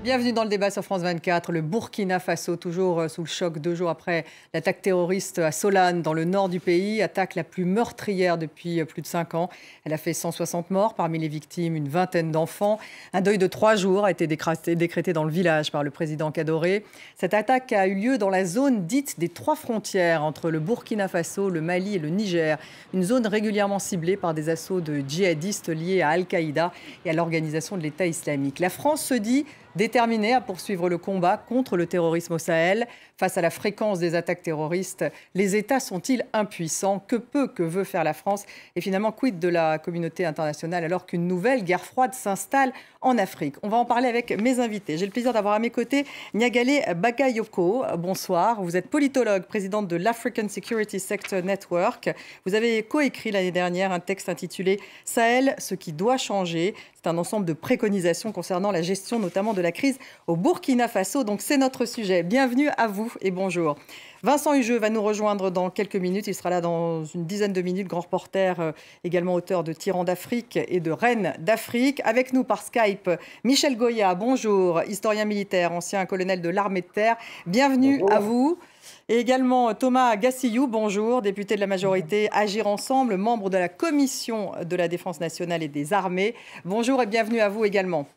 Bienvenue dans le débat sur France 24. Le Burkina Faso, toujours sous le choc 2 jours après l'attaque terroriste à Solane, dans le nord du pays. Attaque la plus meurtrière depuis plus de 5 ans. Elle a fait 160 morts, parmi les victimes une vingtaine d'enfants. Un deuil de 3 jours a été décrété dans le village par le président Kadoré. Cette attaque a eu lieu dans la zone dite des 3 frontières entre le Burkina Faso, le Mali et le Niger. Une zone régulièrement ciblée par des assauts de djihadistes liés à Al-Qaïda et à l'organisation de l'État islamique. La France se dit déterminée à poursuivre le combat contre le terrorisme au Sahel. Face à la fréquence des attaques terroristes, les États sont-ils impuissants? Que veut faire la France? Et finalement, quid de la communauté internationale alors qu'une nouvelle guerre froide s'installe en Afrique? On va en parler avec mes invités. J'ai le plaisir d'avoir à mes côtés Nyagale Bagayoko. Bonsoir. Vous êtes politologue, présidente de l'African Security Sector Network. Vous avez coécrit l'année dernière un texte intitulé « Sahel, ce qui doit changer ». C'est un ensemble de préconisations concernant la gestion notamment de la crise au Burkina Faso. Donc c'est notre sujet. Bienvenue à vous et bonjour. Vincent Hugeux va nous rejoindre dans quelques minutes. Il sera là dans une dizaine de minutes. Grand reporter, également auteur de Tyran d'Afrique et de Reine d'Afrique. Avec nous par Skype, Michel Goya, bonjour. Historien militaire, ancien colonel de l'armée de terre. Bienvenue bonjour. À vous. Et également Thomas Gassillou, bonjour, député de la majorité Agir Ensemble, membre de la Commission de la Défense nationale et des armées. Bonjour et bienvenue à vous également.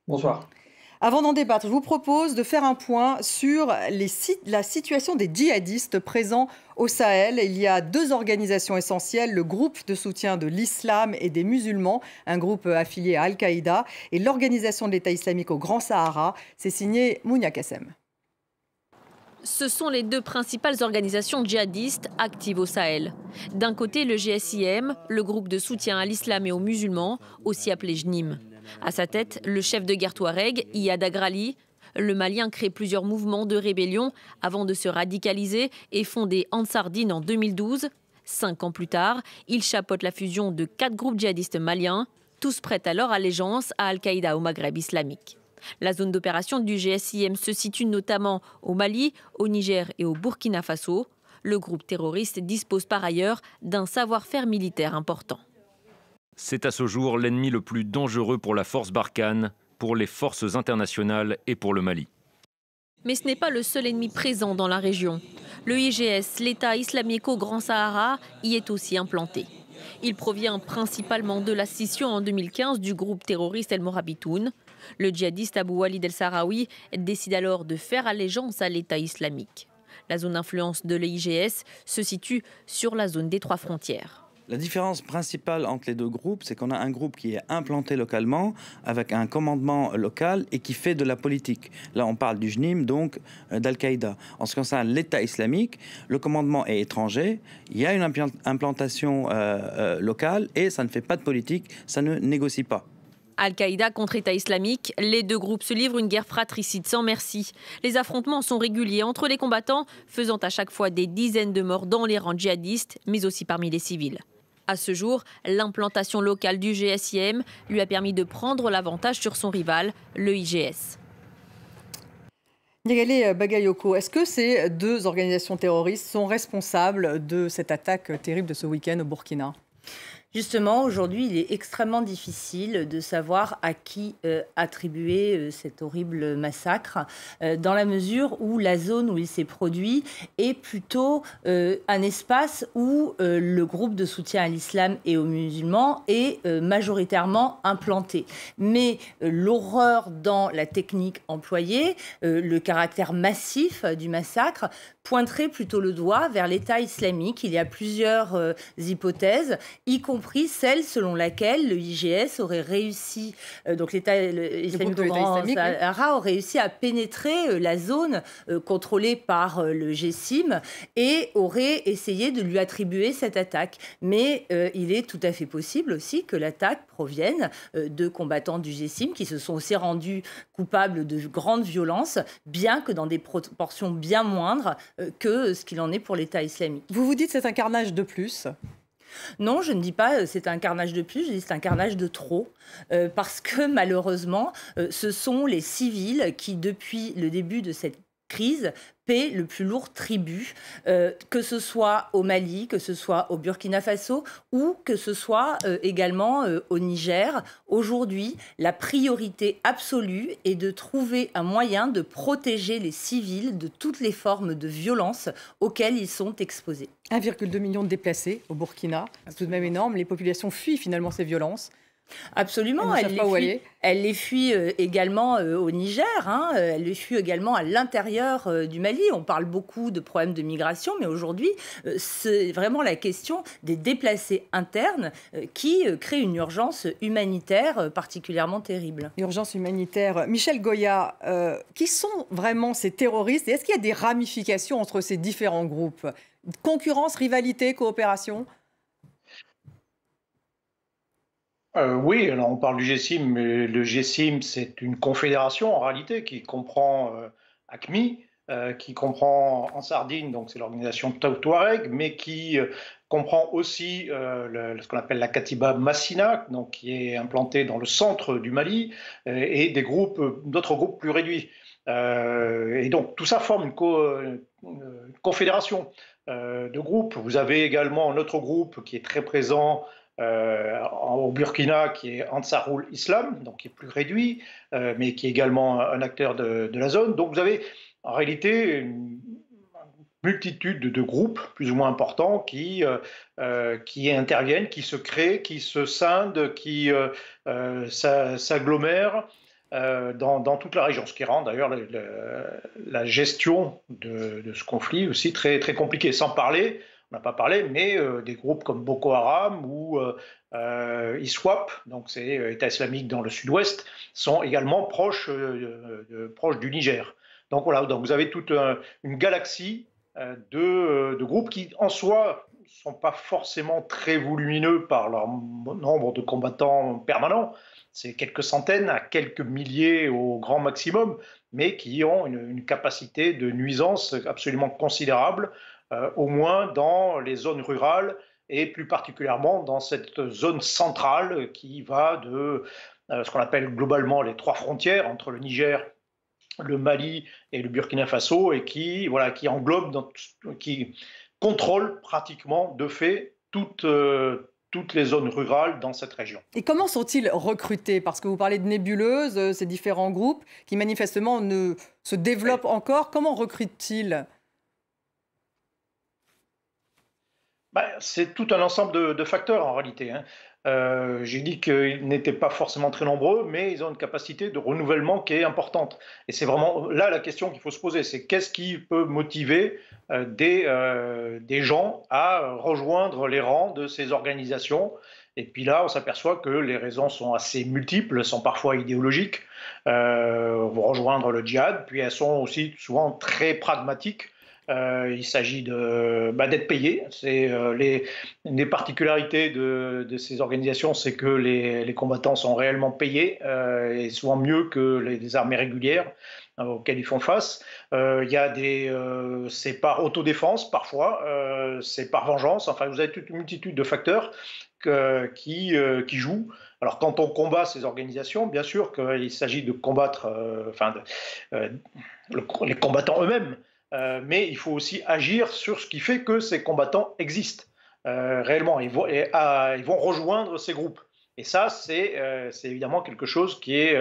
Bonsoir. Avant d'en débattre, je vous propose de faire un point sur la situation des djihadistes présents au Sahel. Il y a 2 organisations essentielles, le groupe de soutien de l'islam et des musulmans, un groupe affilié à Al-Qaïda, et l'organisation de l'État islamique au Grand Sahara. C'est signé Mounia Kassem. Ce sont les 2 principales organisations djihadistes actives au Sahel. D'un côté, le GSIM, le groupe de soutien à l'islam et aux musulmans, aussi appelé JNIM. À sa tête, le chef de guerre touareg, Iyad Agrali. Le Malien crée plusieurs mouvements de rébellion avant de se radicaliser et fonder Ansar Dine en 2012. 5 ans plus tard, il chapeaute la fusion de 4 groupes djihadistes maliens, tous prêts à leur allégeance à Al-Qaïda au Maghreb islamique. La zone d'opération du GSIM se situe notamment au Mali, au Niger et au Burkina Faso. Le groupe terroriste dispose par ailleurs d'un savoir-faire militaire important. C'est à ce jour l'ennemi le plus dangereux pour la force Barkhane, pour les forces internationales et pour le Mali. Mais ce n'est pas le seul ennemi présent dans la région. Le IGS, l'État islamique au Grand Sahara, y est aussi implanté. Il provient principalement de la scission en 2015 du groupe terroriste El Morabitoun. Le djihadiste Abou Walid El-Sahraoui décide alors de faire allégeance à l'État islamique. La zone d'influence de l'IGS se situe sur la zone des 3 frontières. La différence principale entre les 2 groupes, c'est qu'on a un groupe qui est implanté localement, avec un commandement local et qui fait de la politique. Là, on parle du JNIM, donc d'Al-Qaïda. En ce qui concerne l'État islamique, le commandement est étranger, il y a une implantation locale et ça ne fait pas de politique, ça ne négocie pas. Al-Qaïda contre État islamique, les 2 groupes se livrent une guerre fratricide sans merci. Les affrontements sont réguliers entre les combattants, faisant à chaque fois des dizaines de morts dans les rangs djihadistes, mais aussi parmi les civils. À ce jour, l'implantation locale du GSIM lui a permis de prendre l'avantage sur son rival, le IGS. Nyagale Bagayoko, est-ce que ces 2 organisations terroristes sont responsables de cette attaque terrible de ce week-end au Burkina ? Justement, aujourd'hui, il est extrêmement difficile de savoir à qui attribuer cet horrible massacre, dans la mesure où la zone où il s'est produit est plutôt un espace où le groupe de soutien à l'islam et aux musulmans est majoritairement implanté. Mais l'horreur dans la technique employée, le caractère massif du massacre, pointerait plutôt le doigt vers l'État islamique. Il y a plusieurs hypothèses, y compris celle selon laquelle le IGS aurait réussi, donc l'État islamique au Grand Sahara aurait réussi à pénétrer la zone contrôlée par le GSIM et aurait essayé de lui attribuer cette attaque. Mais il est tout à fait possible aussi que l'attaque provienne de combattants du GSIM qui se sont aussi rendus coupables de grandes violences, bien que dans des proportions bien moindres que ce qu'il en est pour l'État islamique. Vous vous dites que c'est un carnage de plus ? Non, je ne dis pas c'est un carnage de plus, je dis c'est un carnage de trop. Parce que malheureusement, ce sont les civils qui, depuis le début de cette crise paie le plus lourd tribut, que ce soit au Mali, que ce soit au Burkina Faso ou que ce soit également au Niger. Aujourd'hui, la priorité absolue est de trouver un moyen de protéger les civils de toutes les formes de violence auxquelles ils sont exposés. 1,2 million de déplacés au Burkina, c'est tout de même énorme. Les populations fuient finalement ces violences. Absolument, elle les fuit également au Niger, hein, elle les fuit également à l'intérieur du Mali. On parle beaucoup de problèmes de migration, mais aujourd'hui, c'est vraiment la question des déplacés internes qui crée une urgence humanitaire particulièrement terrible. Urgence humanitaire. Michel Goya, qui sont vraiment ces terroristes et est-ce qu'il y a des ramifications entre ces différents groupes? Concurrence, rivalité, coopération? Oui, alors on parle du GSIM, mais le GSIM, c'est une confédération en réalité qui comprend AQMI, qui comprend en Sardine, donc c'est l'organisation Touareg, mais qui comprend aussi ce qu'on appelle la Katiba Massina, donc qui est implantée dans le centre du Mali, et d'autres groupes plus réduits. Et donc tout ça forme une confédération de groupes. Vous avez également un autre groupe qui est très présent au Burkina, qui est Ansarul Islam, donc qui est plus réduit, mais qui est également un acteur de la zone. Donc vous avez en réalité une multitude de groupes plus ou moins importants qui interviennent, qui se créent, qui se scindent, qui s'agglomèrent dans toute la région, ce qui rend d'ailleurs la gestion de ce conflit aussi très, très compliquée, sans parler. On n'a pas parlé, mais des groupes comme Boko Haram ou ISWAP, donc c'est État islamique dans le sud-ouest, sont également proches du Niger. Donc voilà, donc vous avez toute une galaxie de groupes qui, en soi, ne sont pas forcément très volumineux par leur nombre de combattants permanents. C'est quelques centaines à quelques milliers au grand maximum, mais qui ont une capacité de nuisance absolument considérable, au moins dans les zones rurales et plus particulièrement dans cette zone centrale qui va de ce qu'on appelle globalement les trois frontières entre le Niger, le Mali et le Burkina Faso et qui englobe, qui contrôle pratiquement de fait toutes les zones rurales dans cette région. Et comment sont-ils recrutés? Parce que vous parlez de nébuleuses, ces différents groupes qui manifestement ne se développent encore. Comment recrutent-ils? C'est tout un ensemble de facteurs en réalité. J'ai dit qu'ils n'étaient pas forcément très nombreux, mais ils ont une capacité de renouvellement qui est importante. Et c'est vraiment là la question qu'il faut se poser, c'est qu'est-ce qui peut motiver des gens à rejoindre les rangs de ces organisations. Et puis là, on s'aperçoit que les raisons sont assez multiples, sont parfois idéologiques, rejoindre le djihad, puis elles sont aussi souvent très pragmatiques. Il s'agit d'être payé. C'est les particularités de ces organisations, c'est que les combattants sont réellement payés et souvent mieux que les armées régulières auxquelles ils font face. Il y a c'est par autodéfense parfois, c'est par vengeance. Enfin, vous avez toute une multitude de facteurs qui jouent. Alors, quand on combat ces organisations, bien sûr qu'il s'agit de combattre les combattants eux-mêmes. Mais il faut aussi agir sur ce qui fait que ces combattants existent réellement. Ils vont rejoindre ces groupes. Et ça, c'est évidemment quelque chose qui est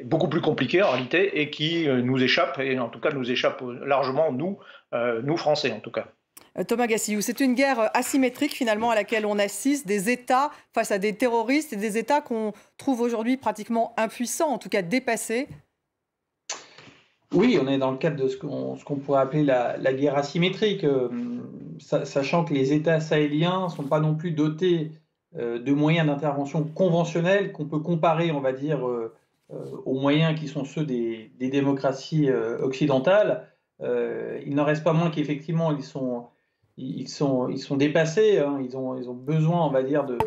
beaucoup plus compliqué en réalité et qui nous échappe, et en tout cas nous échappe largement, nous Français en tout cas. Thomas Gassillou, c'est une guerre asymétrique finalement à laquelle on assiste, des États face à des terroristes et des États qu'on trouve aujourd'hui pratiquement impuissants, en tout cas dépassés. Oui, on est dans le cadre de ce qu'on pourrait appeler la guerre asymétrique, sachant que les États sahéliens ne sont pas non plus dotés de moyens d'intervention conventionnels qu'on peut comparer, on va dire, aux moyens qui sont ceux des démocraties occidentales. Il n'en reste pas moins qu'effectivement, ils sont dépassés, hein, ils ont besoin, on va dire, de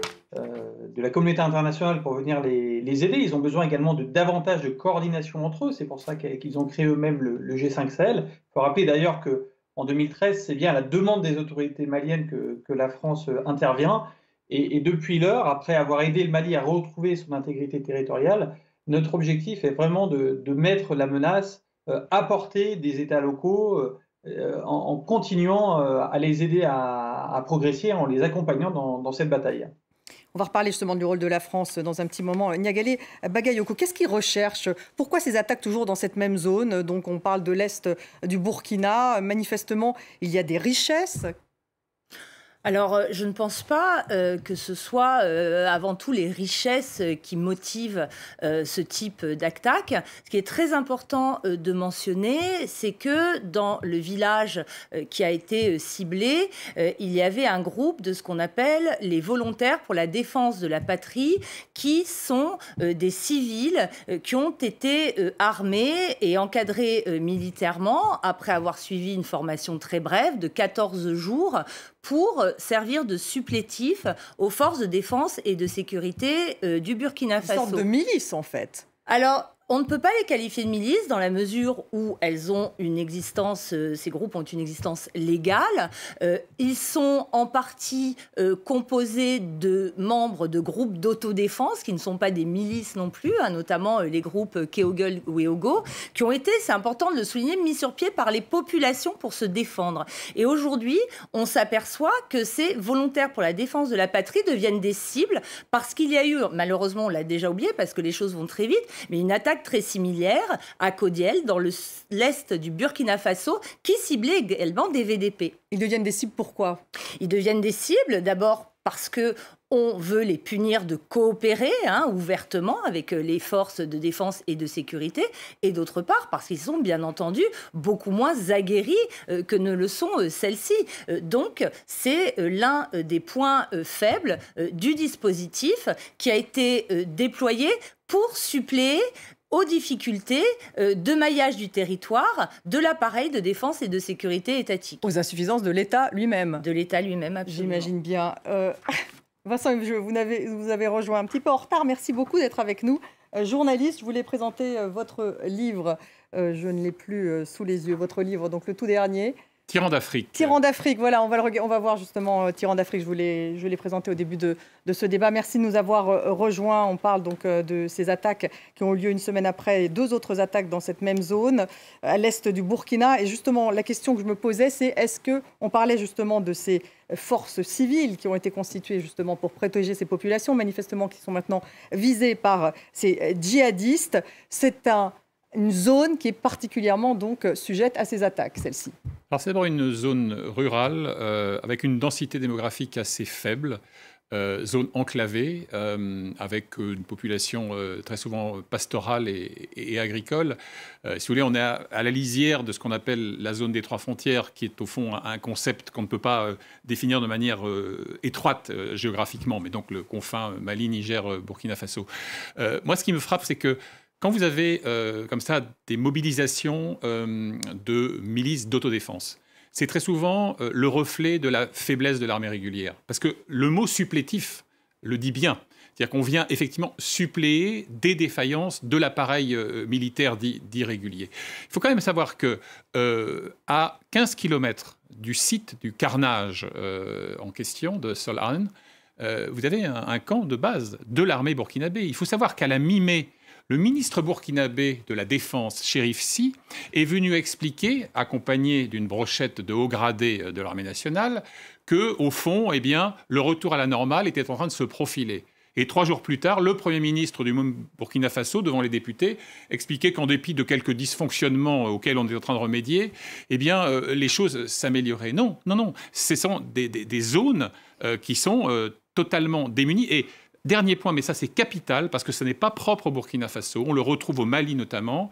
la communauté internationale pour venir les aider. Ils ont besoin également de davantage de coordination entre eux. C'est pour ça qu'ils ont créé eux-mêmes le G5 Sahel. Il faut rappeler d'ailleurs qu'en 2013, c'est bien à la demande des autorités maliennes que la France intervient. Et depuis lors, après avoir aidé le Mali à retrouver son intégrité territoriale, Notre objectif est vraiment de mettre la menace à portée des États locaux en continuant à les aider à progresser, en les accompagnant dans cette bataille. On va reparler justement du rôle de la France dans un petit moment. Niagalé Bagayoko, qu'est-ce qu'ils recherchent? Pourquoi ces attaques toujours dans cette même zone? Donc on parle de l'Est du Burkina. Manifestement, il y a des richesses. Alors, je ne pense pas que ce soit avant tout les richesses qui motivent ce type d'attaque. Ce qui est très important de mentionner, c'est que dans le village qui a été ciblé, il y avait un groupe de ce qu'on appelle les volontaires pour la défense de la patrie, qui sont des civils qui ont été armés et encadrés militairement après avoir suivi une formation très brève de 14 jours pour servir de supplétif aux forces de défense et de sécurité du Burkina Faso. Une sorte de milice, en fait. Alors, on ne peut pas les qualifier de milices dans la mesure où elles ont une existence, ces groupes ont une existence légale. Ils sont en partie composés de membres de groupes d'autodéfense qui ne sont pas des milices non plus, hein, notamment les groupes Keogol Weogo, qui ont été, c'est important de le souligner, mis sur pied par les populations pour se défendre. Et aujourd'hui, on s'aperçoit que ces volontaires pour la défense de la patrie deviennent des cibles parce qu'il y a eu, malheureusement on l'a déjà oublié parce que les choses vont très vite, mais une attaque très similaire à Kodiel, dans l'est du Burkina Faso, qui ciblait également des VDP. Ils deviennent des cibles pourquoi? Ils deviennent des cibles d'abord parce que on veut les punir de coopérer ouvertement avec les forces de défense et de sécurité, et d'autre part parce qu'ils sont bien entendu beaucoup moins aguerris que ne le sont celles-ci. Donc c'est l'un des points faibles du dispositif qui a été déployé pour suppléer aux difficultés de maillage du territoire de l'appareil de défense et de sécurité étatique. Aux insuffisances de l'État lui-même. De l'État lui-même, absolument. J'imagine bien. Vincent, vous avez rejoint un petit peu en retard. Merci beaucoup d'être avec nous. Journaliste, je voulais présenter votre livre. Je ne l'ai plus sous les yeux. Votre livre, donc le tout dernier. Tyran d'Afrique. Tyran d'Afrique, voilà, on va voir justement Tyran d'Afrique. Je l'ai présenté au début de ce débat. Merci de nous avoir rejoints. On parle donc de ces attaques qui ont eu lieu une semaine après et 2 autres attaques dans cette même zone, à l'est du Burkina. Et justement, la question que je me posais, c'est est-ce qu'on parlait justement de ces forces civiles qui ont été constituées justement pour protéger ces populations, manifestement qui sont maintenant visées par ces djihadistes. C'est une zone qui est particulièrement donc sujette à ces attaques, celle-ci. Alors c'est d'abord une zone rurale avec une densité démographique assez faible, zone enclavée avec une population très souvent pastorale et agricole. Si vous voulez, on est à la lisière de ce qu'on appelle la zone des 3 frontières, qui est au fond un concept qu'on ne peut pas définir de manière étroite géographiquement, mais donc le confin Mali, Niger, Burkina Faso. Moi, ce qui me frappe, c'est que quand vous avez comme ça des mobilisations de milices d'autodéfense, c'est très souvent le reflet de la faiblesse de l'armée régulière. Parce que le mot supplétif le dit bien. C'est-à-dire qu'on vient effectivement suppléer des défaillances de l'appareil militaire dit régulier. Il faut quand même savoir que à 15 km du site du carnage en question de Sol'An, vous avez un camp de base de l'armée burkinabé. Il faut savoir qu'à la mi-mai, le ministre burkinabé de la Défense, Chérif Sy, est venu expliquer, accompagné d'une brochette de haut gradé de l'armée nationale, que, au fond, eh bien, le retour à la normale était en train de se profiler. Et 3 jours plus tard, le Premier ministre du Burkina Faso, devant les députés, expliquait qu'en dépit de quelques dysfonctionnements auxquels on est en train de remédier, eh bien, les choses s'amélioraient. Non. Ce sont des zones qui sont totalement démunies. Et dernier point, mais ça c'est capital, parce que ce n'est pas propre au Burkina Faso, on le retrouve au Mali notamment,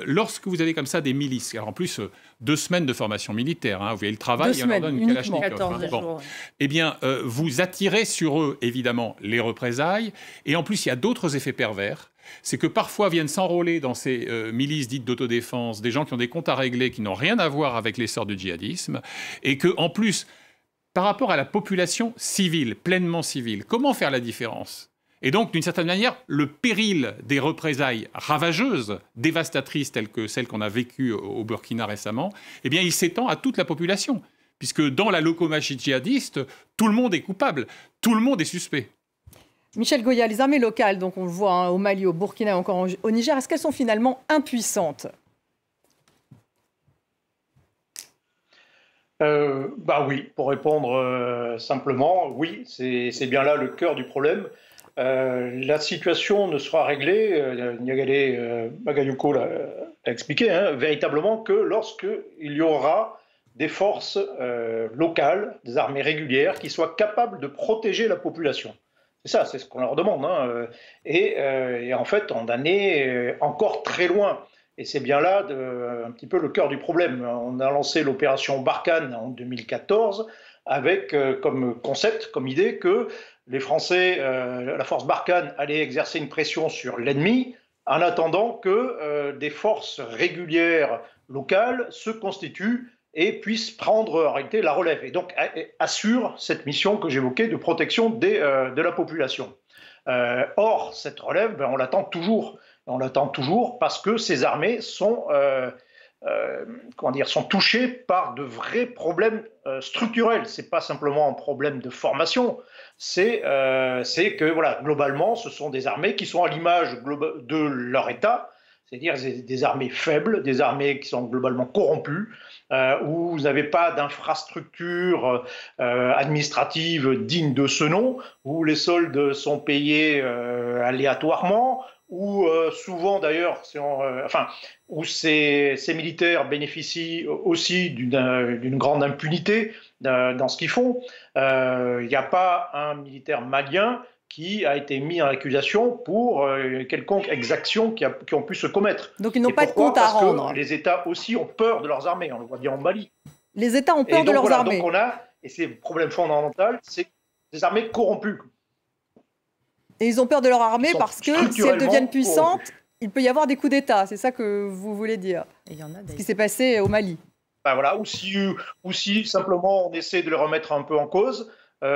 lorsque vous avez comme ça des milices, alors en plus 2 semaines de formation militaire, vous voyez le travail, il y en donne une Kalachnikov. 14 jours. Eh bien, vous attirez sur eux évidemment les représailles, et en plus il y a d'autres effets pervers. C'est que parfois viennent s'enrôler dans ces milices dites d'autodéfense des gens qui ont des comptes à régler, qui n'ont rien à voir avec l'essor du djihadisme, et que en plus, par rapport à la population civile, pleinement civile, comment faire la différence? Et donc, d'une certaine manière, le péril des représailles ravageuses, dévastatrices, telles que celles qu'on a vécues au Burkina récemment, eh bien, il s'étend à toute la population. Puisque dans la locomachie djihadiste, tout le monde est coupable, tout le monde est suspect. Michel Goya, les armées locales, donc on le voit hein, au Mali, au Burkina, encore au Niger, est-ce qu'elles sont finalement impuissantes ? Bah oui, pour répondre simplement, oui, c'est bien là le cœur du problème. La situation ne sera réglée, Niagale Bagayoko l'a expliqué, hein, véritablement que lorsqu'il y aura des forces locales, des armées régulières qui soient capables de protéger la population. C'est ça, c'est ce qu'on leur demande. Hein, et en fait, on en est encore très loin. Et c'est bien là un petit peu le cœur du problème. On a lancé l'opération Barkhane en 2014 avec comme concept, comme idée que les Français, la force Barkhane allait exercer une pression sur l'ennemi en attendant que des forces régulières locales se constituent et puissent prendre en réalité la relève. Et donc assure cette mission que j'évoquais de protection de la population. Or, cette relève, on l'attend toujours. On l'attend toujours parce que ces armées sont, sont touchées par de vrais problèmes structurels. Ce n'est pas simplement un problème de formation, c'est que voilà, globalement, ce sont des armées qui sont à l'image de leur État, c'est-à-dire des armées faibles, des armées qui sont globalement corrompues, où vous n'avez pas d'infrastructure administrative digne de ce nom, où les soldes sont payés aléatoirement, où souvent d'ailleurs, où ces militaires bénéficient aussi d'une grande impunité dans ce qu'ils font. Il n'y a pas un militaire malien qui a été mis en accusation pour quelconque exaction qui ont pu se commettre. Donc ils n'ont pas de compte à rendre. Parce que les États aussi ont peur de leurs armées, on le voit bien en Mali. Les États ont peur de leurs armées. Donc et c'est le problème fondamental, c'est des armées corrompues. Et ils ont peur de leur armée parce que si elles deviennent puissantes, il peut y avoir des coups d'État. C'est ça que vous voulez dire. Et il y en a ce qui s'est passé au Mali. Ben voilà, ou si simplement on essaie de les remettre un peu en cause, il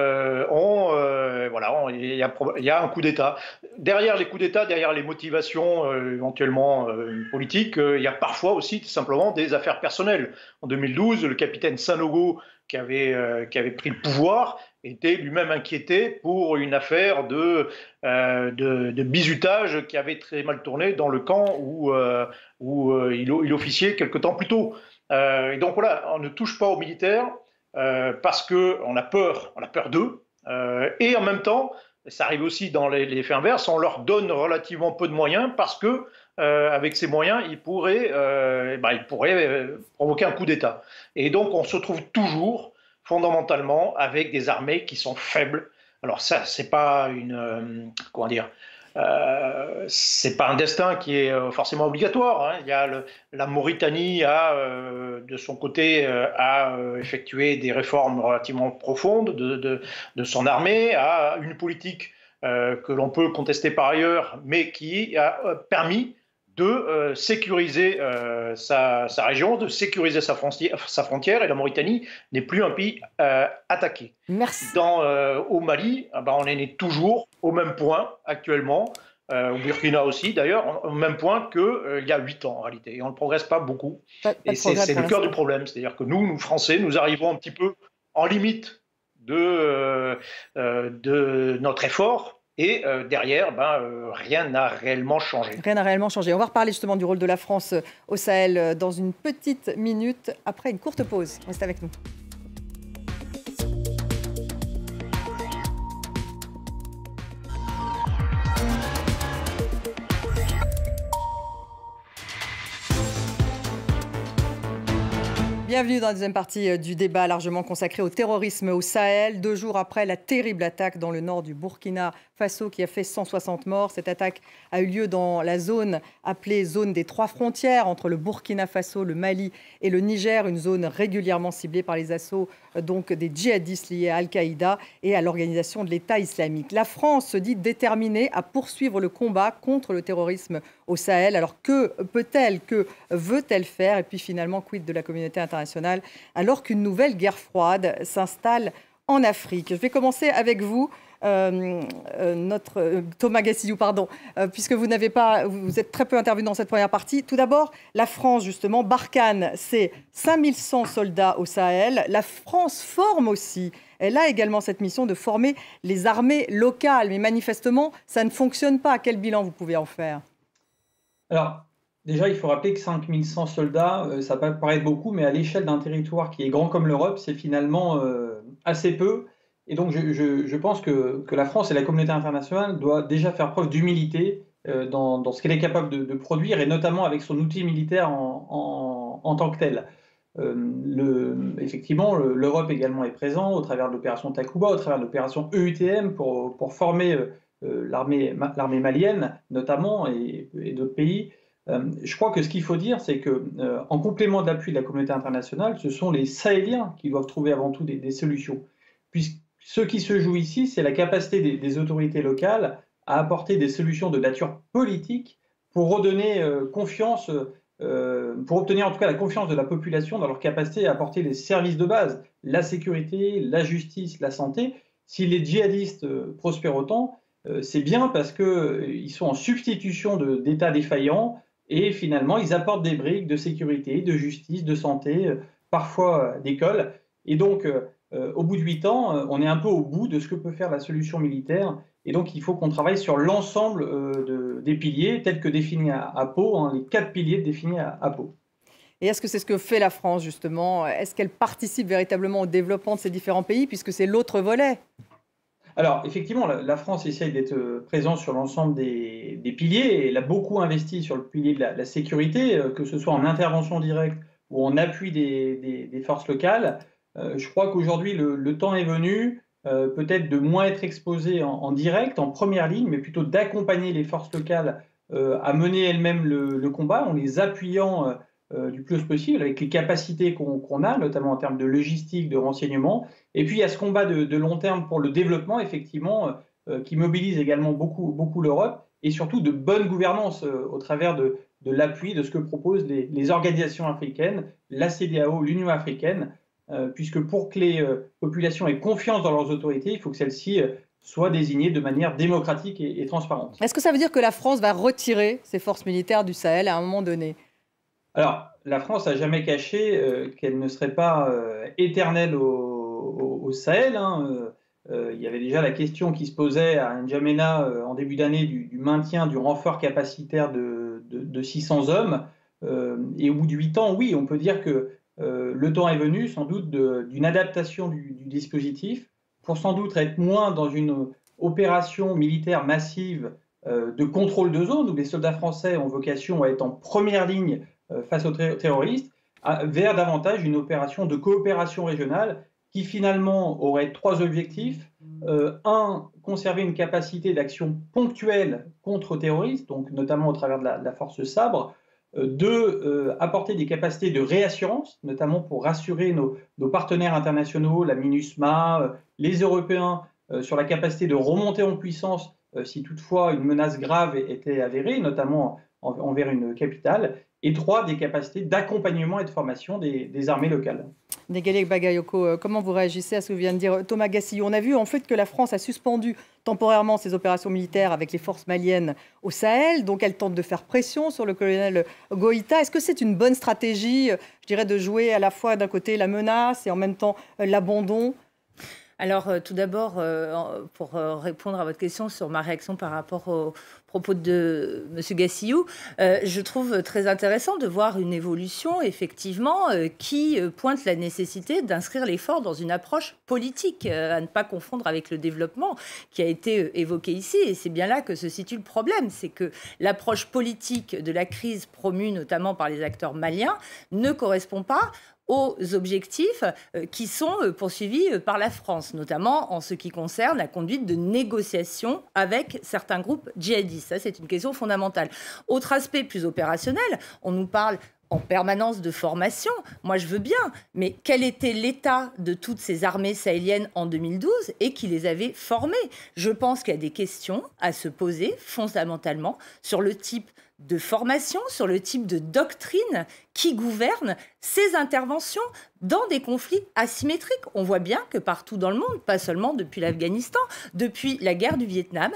y a un coup d'État. Derrière les coups d'État, derrière les motivations éventuellement politiques, il y a parfois aussi tout simplement des affaires personnelles. En 2012, le capitaine Sanogo, qui avait pris le pouvoir, était lui-même inquiété pour une affaire de bizutage qui avait très mal tourné dans le camp où il officiait quelque temps plus tôt. Et donc voilà, on ne touche pas aux militaires parce qu'on a peur d'eux. Et en même temps, ça arrive aussi dans les faits inverses, on leur donne relativement peu de moyens parce que avec ces moyens, ils pourraient provoquer un coup d'État. Et donc on se trouve toujours fondamentalement avec des armées qui sont faibles. Alors ça, c'est pas c'est pas un destin qui est forcément obligatoire. Hein. Il y a la Mauritanie de son côté a effectué des réformes relativement profondes de son armée, a une politique que l'on peut contester par ailleurs, mais qui a permis de sécuriser sa région, de sécuriser sa frontière, et la Mauritanie n'est plus un pays attaqué. Merci. Au Mali, on en est toujours au même point actuellement, au Burkina aussi d'ailleurs, au même point qu'il y a 8 ans en réalité, et on ne progresse pas beaucoup. Et c'est le cœur du problème, c'est-à-dire que nous Français, nous arrivons un petit peu en limite de notre effort. Et derrière, rien n'a réellement changé. Rien n'a réellement changé. On va reparler justement du rôle de la France au Sahel dans une petite minute, après une courte pause. Restez avec nous. Bienvenue dans la deuxième partie du débat largement consacré au terrorisme au Sahel. 2 jours après la terrible attaque dans le nord du Burkina Faso qui a fait 160 morts. Cette attaque a eu lieu dans la zone appelée zone des 3 frontières entre le Burkina Faso, le Mali et le Niger. Une zone régulièrement ciblée par les assauts donc des djihadistes liés à Al-Qaïda et à l'organisation de l'État islamique. La France se dit déterminée à poursuivre le combat contre le terrorisme au Sahel. Alors que peut-elle, que veut-elle faire? Et puis finalement, quid de la communauté internationale alors qu'une nouvelle guerre froide s'installe en Afrique? Je vais commencer avec vous, Thomas Gassillou, pardon, puisque vous êtes très peu intervenu dans cette première partie. Tout d'abord, la France, justement, Barkhane, c'est 5100 soldats au Sahel. La France forme aussi. Elle a également cette mission de former les armées locales. Mais manifestement, ça ne fonctionne pas. Quel bilan vous pouvez en faire? Alors, déjà, il faut rappeler que 5100 soldats, ça peut paraître beaucoup, mais à l'échelle d'un territoire qui est grand comme l'Europe, c'est finalement assez peu. Et donc, je pense que la France et la communauté internationale doivent déjà faire preuve d'humilité dans ce qu'elle est capable de produire, et notamment avec son outil militaire en tant que tel. Effectivement, l'Europe également est présente au travers de l'opération Takuba, au travers de l'opération EUTM pour former l'armée malienne notamment et d'autres pays. Je crois que ce qu'il faut dire, c'est qu'en complément de l'appui de la communauté internationale, ce sont les Sahéliens qui doivent trouver avant tout des solutions. Puisque ce qui se joue ici, c'est la capacité des autorités locales à apporter des solutions de nature politique pour redonner confiance, pour obtenir en tout cas la confiance de la population dans leur capacité à apporter les services de base, la sécurité, la justice, la santé. Si les djihadistes prospèrent autant, c'est bien parce qu'ils sont en substitution d'États défaillants et finalement ils apportent des briques de sécurité, de justice, de santé, parfois d'école. Et donc, au bout de 8 ans, on est un peu au bout de ce que peut faire la solution militaire. Et donc, il faut qu'on travaille sur l'ensemble des piliers tels que définis à Pau, hein, les 4 piliers définis à Pau. Et est-ce que c'est ce que fait la France, justement? Est-ce qu'elle participe véritablement au développement de ces différents pays, puisque c'est l'autre volet? Alors, effectivement, la France essaye d'être présente sur l'ensemble des piliers. Elle a beaucoup investi sur le pilier de la sécurité, que ce soit en intervention directe ou en appui des forces locales. Je crois qu'aujourd'hui, le temps est venu peut-être de moins être exposé en direct, en première ligne, mais plutôt d'accompagner les forces locales à mener elles-mêmes le combat en les appuyant du plus possible avec les capacités qu'on a, notamment en termes de logistique, de renseignement. Et puis, il y a ce combat de long terme pour le développement, effectivement, qui mobilise également beaucoup l'Europe, et surtout de bonne gouvernance au travers de l'appui de ce que proposent les organisations africaines, la CEDEAO, l'Union africaine, puisque pour que les populations aient confiance dans leurs autorités, il faut que celles-ci soient désignées de manière démocratique et transparente. Est-ce que ça veut dire que la France va retirer ses forces militaires du Sahel à un moment donné? Alors, la France n'a jamais caché qu'elle ne serait pas éternelle au Sahel. Hein. Il y avait déjà la question qui se posait à N'Djamena en début d'année du maintien du renfort capacitaire de 600 hommes. Et au bout de 8 ans, oui, on peut dire que le temps est venu sans doute d'une adaptation du dispositif pour sans doute être moins dans une opération militaire massive de contrôle de zone où les soldats français ont vocation à être en première ligne face aux terroristes, vers davantage une opération de coopération régionale qui finalement aurait 3 objectifs. Un, conserver une capacité d'action ponctuelle contre terroristes, donc notamment au travers de la force Sabre. 2, apporter des capacités de réassurance, notamment pour rassurer nos partenaires internationaux, la MINUSMA, les Européens, sur la capacité de remonter en puissance si toutefois une menace grave était avérée, notamment envers une capitale. Et 3, des capacités d'accompagnement et de formation des armées locales. Néguélé Bagayoko, comment vous réagissez à ce que vient de dire Thomas Gassillou? On a vu en fait que la France a suspendu temporairement ses opérations militaires avec les forces maliennes au Sahel, donc elle tente de faire pression sur le colonel Goïta. Est-ce que c'est une bonne stratégie, je dirais, de jouer à la fois d'un côté la menace et en même temps l'abandon? Alors, tout d'abord, pour répondre à votre question sur ma réaction par rapport aux propos de M. Gassillou, je trouve très intéressant de voir une évolution, effectivement, qui pointe la nécessité d'inscrire l'effort dans une approche politique, à ne pas confondre avec le développement qui a été évoqué ici. Et c'est bien là que se situe le problème, c'est que l'approche politique de la crise promue notamment par les acteurs maliens ne correspond pas aux objectifs qui sont poursuivis par la France, notamment en ce qui concerne la conduite de négociations avec certains groupes djihadistes. Ça, c'est une question fondamentale. Autre aspect plus opérationnel, on nous parle en permanence de formation. Moi, je veux bien, mais quel était l'état de toutes ces armées sahéliennes en 2012 et qui les avait formées? Je pense qu'il y a des questions à se poser fondamentalement sur le type de formation, sur le type de doctrine qui gouverne ces interventions dans des conflits asymétriques. On voit bien que partout dans le monde, pas seulement depuis l'Afghanistan, depuis la guerre du Vietnam,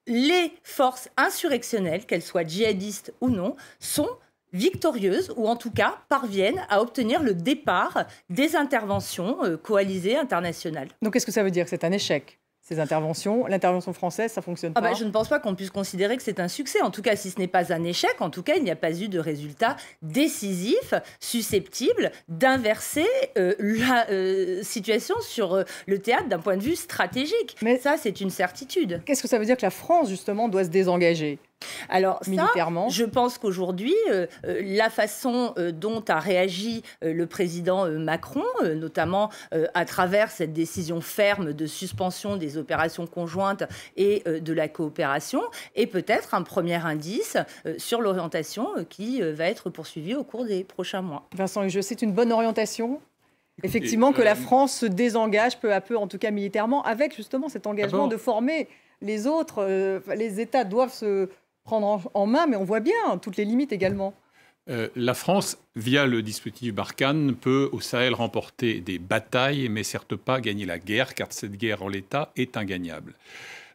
les forces insurrectionnelles, qu'elles soient djihadistes ou non, sont victorieuses ou en tout cas parviennent à obtenir le départ des interventions coalisées internationales. Donc qu'est-ce que ça veut dire? Que c'est un échec, ces interventions? L'intervention française, ça ne fonctionne pas? Je ne pense pas qu'on puisse considérer que c'est un succès. En tout cas, si ce n'est pas un échec, en tout cas, il n'y a pas eu de résultat décisif susceptible d'inverser la situation sur le théâtre d'un point de vue stratégique. Mais ça, c'est une certitude. Qu'est-ce que ça veut dire que la France, justement, doit se désengager? Alors militairement, je pense qu'aujourd'hui, la façon dont a réagi le président Macron, notamment à travers cette décision ferme de suspension des opérations conjointes et de la coopération, est peut-être un premier indice sur l'orientation qui va être poursuivie au cours des prochains mois. Vincent Hugeux, c'est une bonne orientation? Effectivement, que la France se désengage peu à peu, en tout cas militairement, avec justement cet engagement de former les autres. Les États doivent se prendre en main, mais on voit bien toutes les limites également. La France, via le dispositif Barkhane, peut au Sahel remporter des batailles, mais certes pas gagner la guerre, car cette guerre en l'état est ingagnable.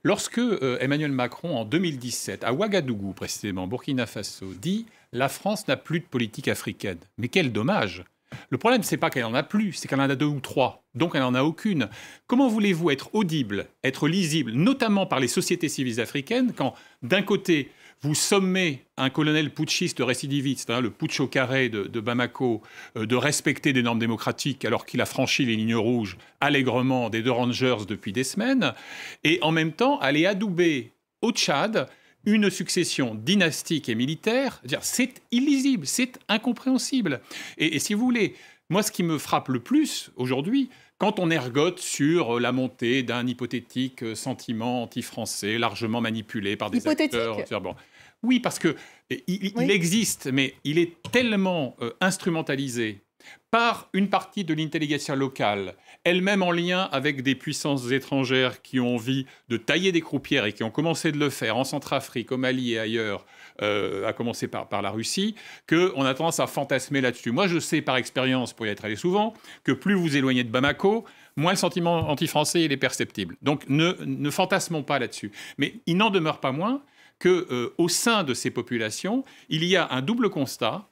Lorsque Emmanuel Macron, en 2017, à Ouagadougou précisément, Burkina Faso, dit « La France n'a plus de politique africaine ». Mais quel dommage! Le problème, ce n'est pas qu'elle en a plus, c'est qu'elle en a 2 ou 3. Donc, elle n'en a aucune. Comment voulez-vous être audible, être lisible, notamment par les sociétés civiles africaines, quand, d'un côté, vous sommez un colonel putschiste récidiviste, le putsch au carré de Bamako, de respecter des normes démocratiques alors qu'il a franchi les lignes rouges allègrement des 2 Rangers depuis des semaines, et en même temps, aller adouber au Tchad une succession dynastique et militaire, c'est illisible, c'est incompréhensible. Et si vous voulez, moi, ce qui me frappe le plus aujourd'hui, quand on ergote sur la montée d'un hypothétique sentiment anti-français, largement manipulé par des acteurs... Bon. Oui, parce qu'il existe, mais il est tellement instrumentalisé par une partie de l'intelligentsia locale, elle-même en lien avec des puissances étrangères qui ont envie de tailler des croupières et qui ont commencé de le faire en Centrafrique, au Mali et ailleurs, à commencer par la Russie, qu'on a tendance à fantasmer là-dessus. Moi, je sais par expérience, pour y être allé souvent, que plus vous éloignez de Bamako, moins le sentiment anti-français il est perceptible. Donc ne fantasmons pas là-dessus. Mais il n'en demeure pas moins qu'au sein de ces populations, il y a un double constat.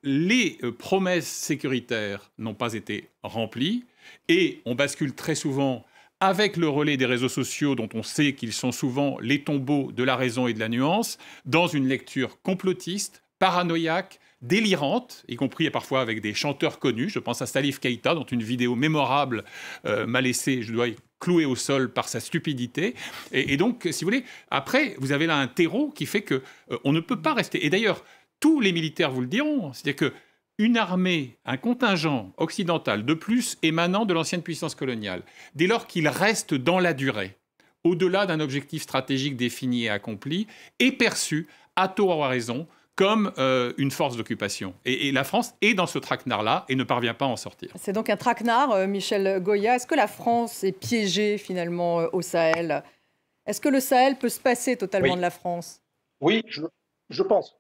Les promesses sécuritaires n'ont pas été remplies et on bascule très souvent avec le relais des réseaux sociaux dont on sait qu'ils sont souvent les tombeaux de la raison et de la nuance, dans une lecture complotiste, paranoïaque, délirante, y compris parfois avec des chanteurs connus. Je pense à Salif Keïta, dont une vidéo mémorable m'a laissé, je dois clouer au sol par sa stupidité. Et donc, si vous voulez, après, vous avez là un terreau qui fait qu'on ne peut pas rester. Et d'ailleurs, tous les militaires vous le diront, c'est-à-dire qu'une armée, un contingent occidental de plus émanant de l'ancienne puissance coloniale, dès lors qu'il reste dans la durée, au-delà d'un objectif stratégique défini et accompli, est perçu, à tort ou à raison, comme une force d'occupation. Et la France est dans ce traquenard-là et ne parvient pas à en sortir. C'est donc un traquenard, Michel Goya. Est-ce que la France est piégée finalement au Sahel? Est-ce que le Sahel peut se passer totalement de la France? Oui, je pense.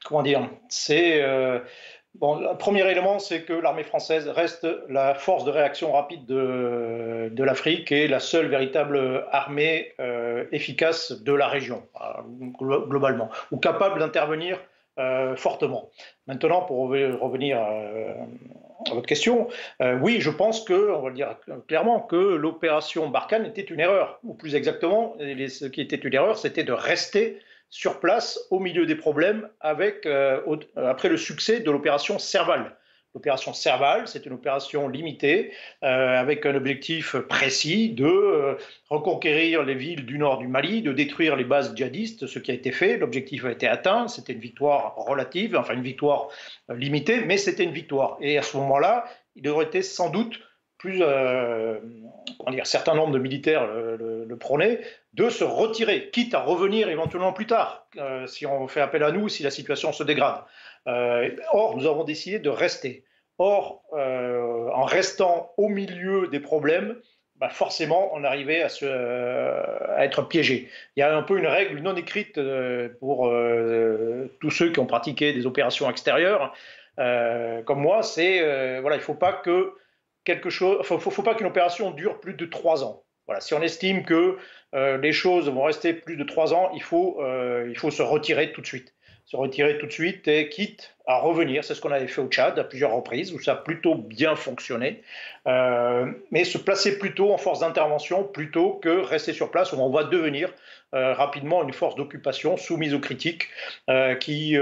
Comment dire, le premier élément, c'est que l'armée française reste la force de réaction rapide de l'Afrique et la seule véritable armée efficace de la région, globalement, ou capable d'intervenir fortement. Maintenant, pour revenir à votre question, oui, je pense on va le dire clairement, que l'opération Barkhane était une erreur, ou plus exactement, ce qui était une erreur, c'était de rester sur place au milieu des problèmes après le succès de l'opération Serval. L'opération Serval, c'est une opération limitée avec un objectif précis de reconquérir les villes du nord du Mali, de détruire les bases djihadistes, ce qui a été fait. L'objectif a été atteint, c'était une victoire relative, enfin une victoire limitée, mais c'était une victoire. Et à ce moment-là, il aurait été sans doute plus, un certain nombre de militaires le prônaient, de se retirer, quitte à revenir éventuellement plus tard, si on fait appel à nous, si la situation se dégrade. Or, nous avons décidé de rester. Or, en restant au milieu des problèmes, bah forcément, on arrivait à être piégé. Il y a un peu une règle non écrite pour tous ceux qui ont pratiqué des opérations extérieures, comme moi, c'est voilà, il ne faut pas que faut pas qu'une opération dure plus de 3 ans. Voilà, si on estime que les choses vont rester plus de 3 ans, il faut se retirer tout de suite. Se retirer tout de suite et quitte à revenir. C'est ce qu'on avait fait au Tchad à plusieurs reprises, où ça a plutôt bien fonctionné. Mais se placer plutôt en force d'intervention plutôt que rester sur place où on va devenir rapidement une force d'occupation soumise aux critiques qui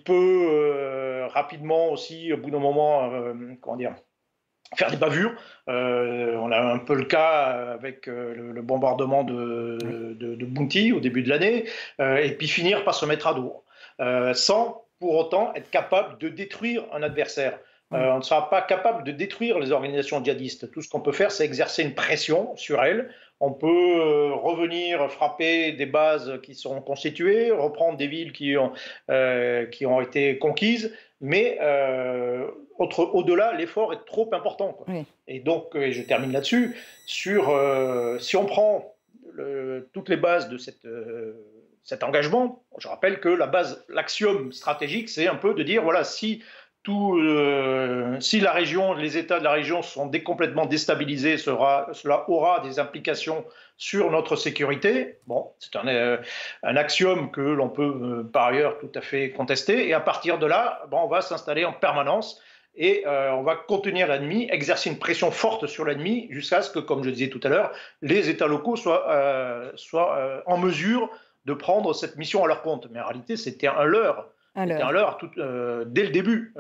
peut rapidement aussi, au bout d'un moment, comment dire, faire des bavures. On a un peu le cas avec le bombardement de Bounty au début de l'année, et puis finir par se mettre à dos, sans pour autant être capable de détruire un adversaire. On ne sera pas capable de détruire les organisations djihadistes. Tout ce qu'on peut faire, c'est exercer une pression sur elles. On peut revenir frapper des bases qui sont constituées, reprendre des villes qui ont été conquises, mais au-delà, l'effort est trop important, quoi. Oui. Et donc, et je termine là-dessus, si on prend toutes les bases de cet engagement, je rappelle que l'axiome stratégique, c'est un peu de dire, voilà, si la région, les États de la région sont complètement déstabilisés, cela aura des implications sur notre sécurité. Bon, c'est un axiome que l'on peut par ailleurs tout à fait contester. Et à partir de là, on va s'installer en permanence et on va contenir l'ennemi, exercer une pression forte sur l'ennemi jusqu'à ce que, comme je disais tout à l'heure, les États locaux soient en mesure de prendre cette mission à leur compte. Mais en réalité, c'était un leurre. C'était un leurre dès le début.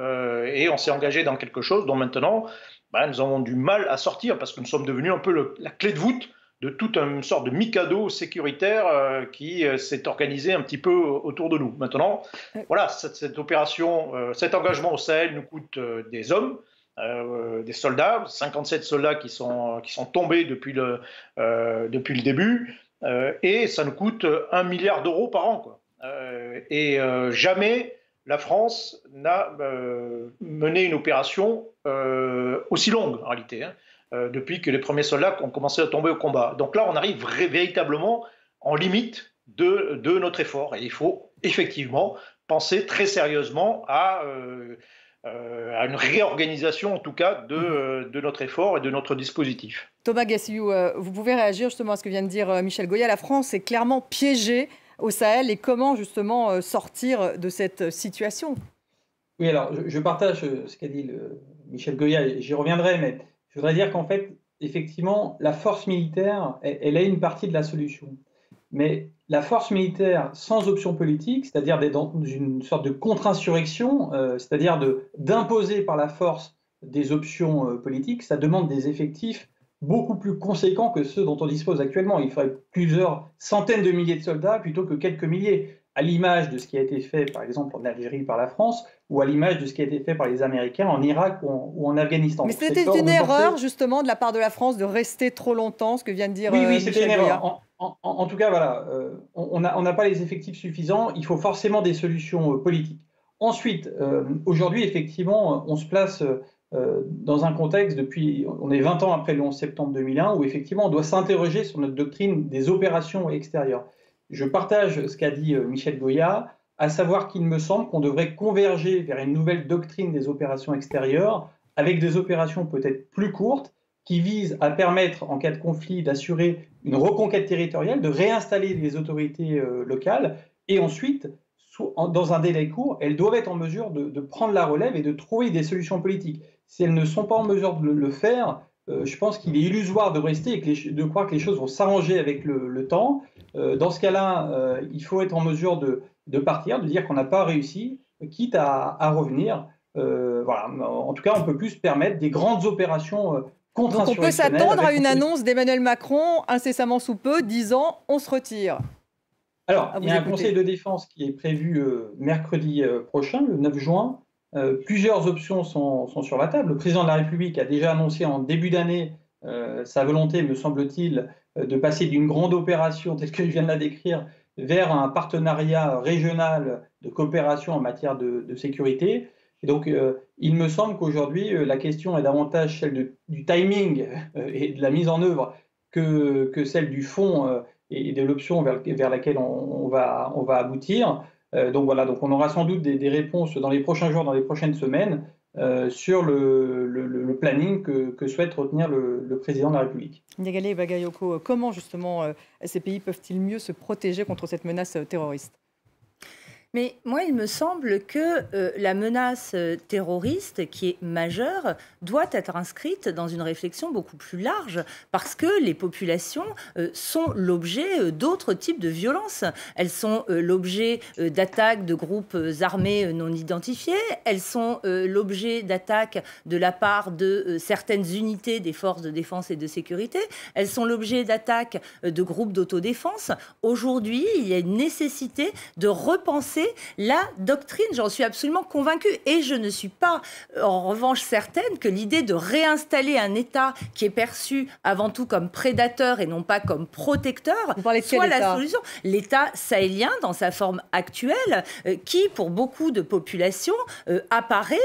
Et on s'est engagé dans quelque chose dont maintenant, nous avons du mal à sortir parce que nous sommes devenus un peu la clé de voûte de toute une sorte de mikado sécuritaire qui s'est organisé un petit peu autour de nous. Maintenant, voilà, cette opération, cet engagement au Sahel nous coûte des hommes, des soldats, 57 soldats qui sont tombés depuis le début, et ça nous coûte 1 milliard d'euros par an, quoi. Jamais la France n'a mené une opération aussi longue, en réalité, depuis que les premiers soldats ont commencé à tomber au combat. Donc là, on arrive véritablement en limite de notre effort. Et il faut effectivement penser très sérieusement à une réorganisation, en tout cas, de notre effort et de notre dispositif. Thomas Gassiou, vous pouvez réagir justement à ce que vient de dire Michel Goya. La France est clairement piégée au Sahel et comment justement sortir de cette situation? Oui, alors je partage ce qu'a dit Michel Goya, et j'y reviendrai, mais je voudrais dire qu'en fait, effectivement, la force militaire, elle est une partie de la solution. Mais la force militaire sans option politique, c'est-à-dire dans une sorte de contre-insurrection, c'est-à-dire d'imposer par la force des options politiques, ça demande des effectifs beaucoup plus conséquents que ceux dont on dispose actuellement. Il faudrait plusieurs centaines de milliers de soldats plutôt que quelques milliers, à l'image de ce qui a été fait, par exemple, en Algérie par la France, ou à l'image de ce qui a été fait par les Américains en Irak ou en Afghanistan. Mais c'était une erreur, justement, de la part de la France de rester trop longtemps, ce que vient de dire Oui, Michel c'était une Goya. erreur. En tout cas, voilà, on n'a pas les effectifs suffisants, il faut forcément des solutions politiques. Ensuite, aujourd'hui, effectivement, on se place dans un contexte, on est 20 ans après le 11 septembre 2001, où effectivement on doit s'interroger sur notre doctrine des opérations extérieures. Je partage ce qu'a dit Michel Goya, à savoir qu'il me semble qu'on devrait converger vers une nouvelle doctrine des opérations extérieures, avec des opérations peut-être plus courtes, qui visent à permettre, en cas de conflit, d'assurer une reconquête territoriale, de réinstaller les autorités locales, et ensuite, dans un délai court, elles doivent être en mesure de prendre la relève et de trouver des solutions politiques. Si elles ne sont pas en mesure de le faire, je pense qu'il est illusoire de rester et de croire que les choses vont s'arranger avec le temps. Dans ce cas-là, il faut être en mesure de partir, de dire qu'on n'a pas réussi, quitte à revenir. Voilà. En tout cas, on ne peut plus se permettre des grandes opérations contre-insurrectionnelles. Donc on peut s'attendre à une annonce d'Emmanuel Macron incessamment sous peu, disant on se retire. Alors, il y a un conseil de défense qui est prévu mercredi prochain, le 9 juin. Plusieurs options sont sur la table. Le président de la République a déjà annoncé en début d'année sa volonté, me semble-t-il, de passer d'une grande opération, telle que je viens de la décrire, vers un partenariat régional de coopération en matière de sécurité. Et donc, il me semble qu'aujourd'hui, la question est davantage celle du timing et de la mise en œuvre que celle du fond et de l'option vers laquelle on va aboutir. Donc voilà, donc on aura sans doute des réponses dans les prochains jours, dans les prochaines semaines, sur le planning que souhaite retenir le président de la République. Ndiagalé Bagayoko, comment justement ces pays peuvent-ils mieux se protéger contre cette menace terroriste ? Mais moi, il me semble que la menace terroriste, qui est majeure, doit être inscrite dans une réflexion beaucoup plus large, parce que les populations sont l'objet d'autres types de violences. Elles sont l'objet d'attaques de groupes armés non identifiés, elles sont l'objet d'attaques de la part de certaines unités des forces de défense et de sécurité, elles sont l'objet d'attaques de groupes d'autodéfense. Aujourd'hui, il y a une nécessité de repenser la doctrine, j'en suis absolument convaincue. Et je ne suis pas, en revanche, certaine que l'idée de réinstaller un État qui est perçu avant tout comme prédateur et non pas comme protecteur soit la solution. L'État sahélien, dans sa forme actuelle, qui, pour beaucoup de populations, apparaît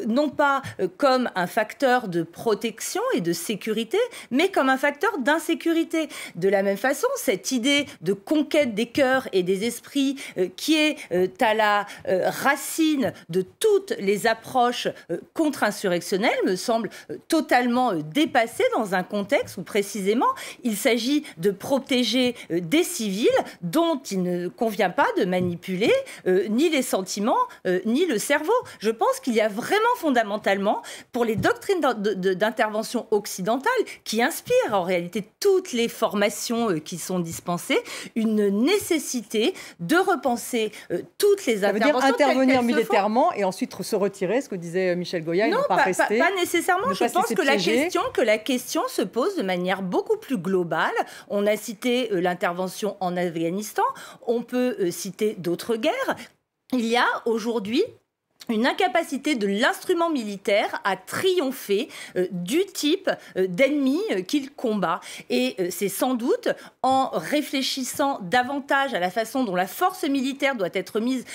non pas comme un facteur de protection et de sécurité, mais comme un facteur d'insécurité. De la même façon, cette idée de conquête des cœurs et des esprits qui est à la racine de toutes les approches contre-insurrectionnelles me semble totalement dépassée dans un contexte où précisément il s'agit de protéger des civils dont il ne convient pas de manipuler ni les sentiments ni le cerveau. Je pense qu'il y a vraiment fondamentalement pour les doctrines d'intervention occidentale qui inspirent en réalité toutes les formations qui sont dispensées une nécessité de repenser toutes les interventions. Ça veut dire intervenir militairement et ensuite se retirer, ce que disait Michel Goya, non, et ne pas rester. Pas nécessairement. Je pense que la question se pose de manière beaucoup plus globale. On a cité l'intervention en Afghanistan, on peut citer d'autres guerres. Il y a aujourd'hui une incapacité de l'instrument militaire à triompher du type d'ennemi qu'il combat. Et c'est sans doute en réfléchissant davantage à la façon dont la force militaire doit être mise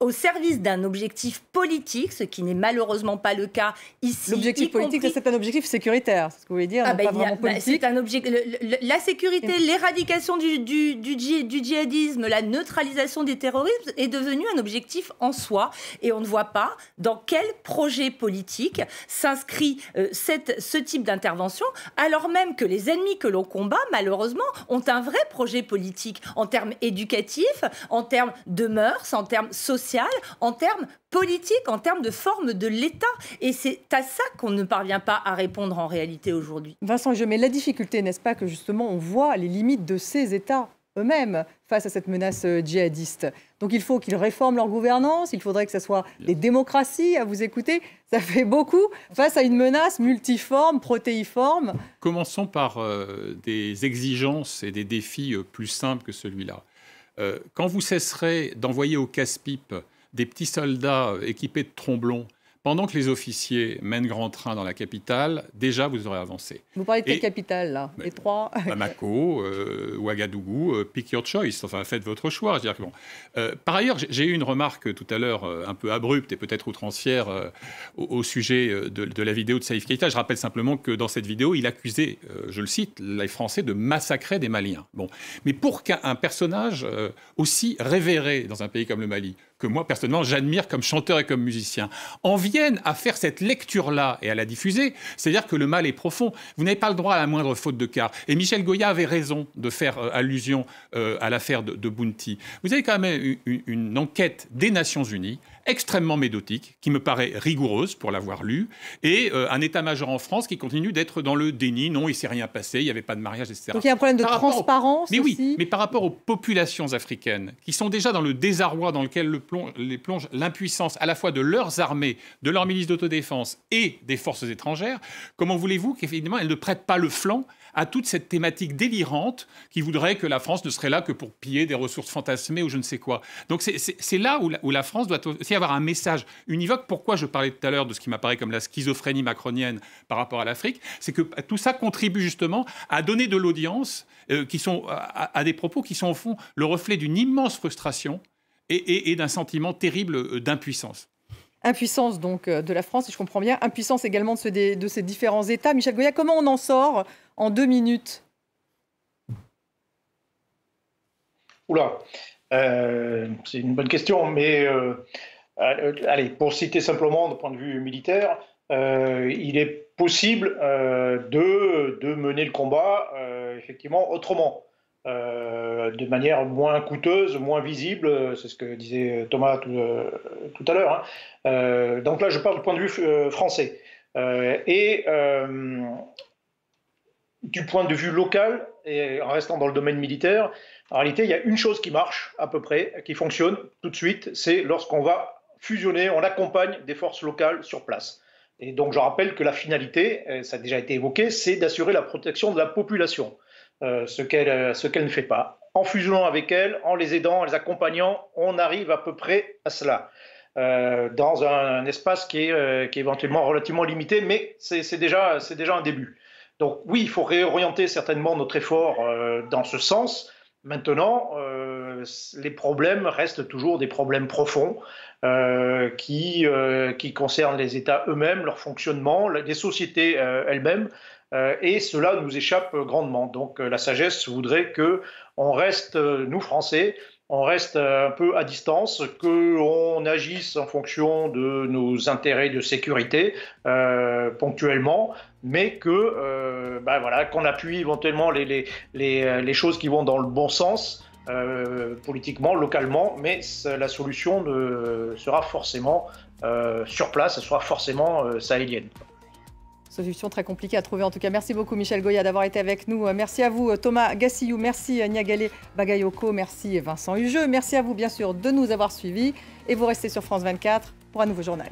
au service d'un objectif politique, ce qui n'est malheureusement pas le cas ici. L'objectif politique, c'est un objectif sécuritaire, c'est ce que vous voulez dire, pas vraiment politique. C'est un objectif. La sécurité, l'éradication du djihadisme, la neutralisation des terrorismes est devenue un objectif en soi. Et on ne voit pas dans quel projet politique s'inscrit ce type d'intervention, alors même que les ennemis que l'on combat, malheureusement, ont un vrai projet politique en termes éducatifs, en termes de mœurs, en termes sociaux, en termes politiques, en termes de forme de l'État. Et c'est à ça qu'on ne parvient pas à répondre en réalité aujourd'hui. Vincent, mais la difficulté, n'est-ce pas, que justement on voit les limites de ces États eux-mêmes face à cette menace djihadiste. Donc il faut qu'ils réforment leur gouvernance, il faudrait que ce soit des démocraties, à vous écouter. Ça fait beaucoup face à une menace multiforme, protéiforme. Commençons par des exigences et des défis plus simples que celui-là. Quand vous cesserez d'envoyer au casse-pipe des petits soldats équipés de tromblons pendant que les officiers mènent grand train dans la capitale, déjà vous aurez avancé. Vous parlez de quelle capitale, là? Les trois? Bamako, Ouagadougou, pick your choice, enfin faites votre choix. Je veux dire que bon. Par ailleurs, j'ai eu une remarque tout à l'heure un peu abrupte et peut-être outrancière au sujet de la vidéo de Saïf Keïta. Je rappelle simplement que dans cette vidéo, il accusait, je le cite, les Français de massacrer des Maliens. Bon. Mais pour qu'un personnage aussi révéré dans un pays comme le Mali, que moi, personnellement, j'admire comme chanteur et comme musicien, en viennent à faire cette lecture-là et à la diffuser, c'est-à-dire que le mal est profond. Vous n'avez pas le droit à la moindre faute de quart. Et Michel Goya avait raison de faire allusion à l'affaire de Bounty. Vous avez quand même une enquête des Nations Unies, extrêmement méthodique, qui me paraît rigoureuse pour l'avoir lue, et un état-major en France qui continue d'être dans le déni. Non, il ne s'est rien passé, il n'y avait pas de mariage, etc. Donc il y a un problème de transparence Mais aussi. oui, mais par rapport aux populations africaines, qui sont déjà dans le désarroi dans lequel les plonge l'impuissance à la fois de leurs armées, de leurs milices d'autodéfense et des forces étrangères, comment voulez-vous qu'évidemment elles ne prêtent pas le flanc à toute cette thématique délirante qui voudrait que la France ne serait là que pour piller des ressources fantasmées ou je ne sais quoi. Donc c'est là où la France doit aussi avoir un message univoque. Pourquoi je parlais tout à l'heure de ce qui m'apparaît comme la schizophrénie macronienne par rapport à l'Afrique, c'est que tout ça contribue justement à donner de l'audience à des propos qui sont au fond le reflet d'une immense frustration et d'un sentiment terrible d'impuissance. Impuissance donc de la France, si je comprends bien. Impuissance également de ces différents États. Michel Goya, comment on en sort en 2 minutes? Oula, c'est une bonne question, mais allez, pour citer simplement d'un point de vue militaire, il est possible de mener le combat effectivement autrement, de manière moins coûteuse, moins visible, c'est ce que disait Thomas tout à l'heure. Hein. Donc là, je parle du point de vue français. Du point de vue local, et en restant dans le domaine militaire, en réalité, il y a une chose qui marche à peu près, qui fonctionne tout de suite, c'est lorsqu'on va fusionner, on accompagne des forces locales sur place. Et donc je rappelle que la finalité, ça a déjà été évoqué, c'est d'assurer la protection de la population, ce qu'elle ne fait pas. En fusionnant avec elle, en les aidant, en les accompagnant, on arrive à peu près à cela. Dans un espace qui est éventuellement relativement limité, mais c'est déjà un début. Donc oui, il faut réorienter certainement notre effort dans ce sens. Maintenant, les problèmes restent toujours des problèmes profonds qui concernent les États eux-mêmes, leur fonctionnement, les sociétés elles-mêmes, et cela nous échappe grandement. Donc la sagesse voudrait qu'on reste, nous Français, on reste un peu à distance, qu'on agisse en fonction de nos intérêts de sécurité ponctuellement, mais qu'on appuie éventuellement les choses qui vont dans le bon sens politiquement, localement, mais la solution sera forcément sur place, elle sera forcément sahélienne. Solution très compliquée à trouver en tout cas. Merci beaucoup Michel Goya d'avoir été avec nous. Merci à vous Thomas Gassillou, merci Niagale Bagayoko, merci Vincent Hugeux. Merci à vous bien sûr de nous avoir suivis et vous restez sur France 24 pour un nouveau journal.